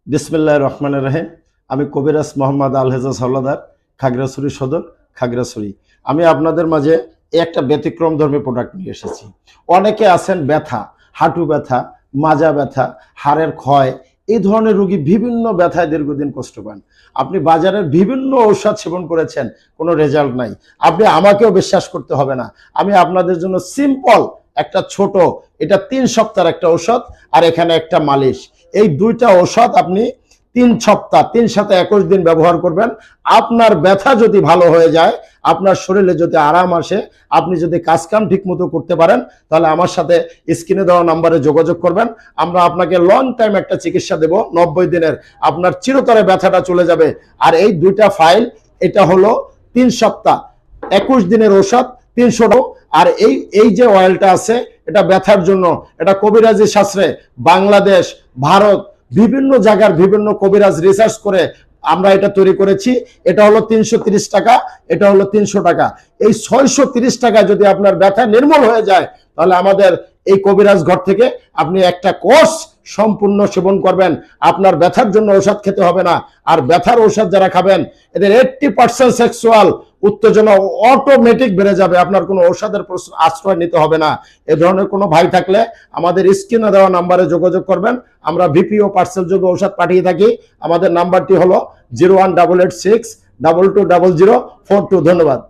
বিসমিল্লাহির রহমানির রহিম। আমি কবিরাজ মোহাম্মদ আল হেজাজ হলদার, খাগড়াছড়ি সদর, খাগড়াছড়ি। আমি আপনাদের মাঝে একটা ব্যতিক্রম ধর্মী প্রোডাক্ট নিয়ে এসেছি। অনেকে আছেন ব্যথা, হাঁটু ব্যথা, মাজা ব্যথা, হাড়ের ক্ষয়, এই ধরনের রোগী বিভিন্ন ব্যথায় দীর্ঘদিন কষ্ট পান। আপনি বাজারের বিভিন্ন ঔষধ সেবন করেছেন, কোনো রেজাল্ট নাই। আপনি আমাকেও বিশ্বাস করতে হবে না। আমি আপনাদের জন্য সিম্পল একটা ছোট, এটা 3 সপ্তাহের একটা ঔষধ, আর এখানে একটা মালিশ, এই দুইটা ঔষধ আপনি 3 সপ্তাহ 3 সাথে 21 দিন ব্যবহার করবেন। আপনার ব্যথা যদি ভালো হয়ে যায়, আপনার শরীরে যদি আরাম আসে, আপনি যদি কাজকাম ঠিক মতো করতে পারেন, তাহলে আমার সাথে স্ক্রিনে দেওয়া নাম্বারে যোগাযোগ করবেন। আমরা আপনাকে লং টাইম একটা চিকিৎসা দেব, 90 দিনের, আপনার চিরতরে ব্যথাটা চলে যাবে। আর এই দুইটা ফাইল, এটা হলো 3 সপ্তাহ 21 দিনের ঔষধ, 300 টাকা। আর এই যে অয়েলটা আছে, এটা ব্যথার জন্য, এটা কবিরাজি শাস্ত্রে বাংলাদেশ, ভারত, বিভিন্ন জায়গার বিভিন্ন কবিরাজ রিসার্চ করে আমরা এটা তৈরি করেছি। এটা হলো 330 টাকা, এটা হলো 300 টাকা। এই 630 টাকায় যদি আপনার ব্যথা নির্মূল হয়ে যায়, তাহলে আমাদের এই কবিরাজ ঘর থেকে আপনি একটা কোর্স সম্পূর্ণ সেবন করবেন। আপনার ব্যথার জন্য ঔষধ খেতে হবে না। আর ব্যথার ঔষধ যারা খাবেন, এদের 80% সেক্সুয়াল উত্তেজনা অটোমেটিক বেড়ে যাবে। আপনার কোনো ঔষধের আশ্রয় নিতে হবে না। এ ধরনের কোনো ভাই থাকলে আমাদের স্ক্রিনে দেওয়া নাম্বারে যোগাযোগ করবেন। আমরা ভিপিও পার্সেল যোগে ঔষধ পাঠিয়ে থাকি। আমাদের নাম্বারটি হলো 01886 220042। ধন্যবাদ।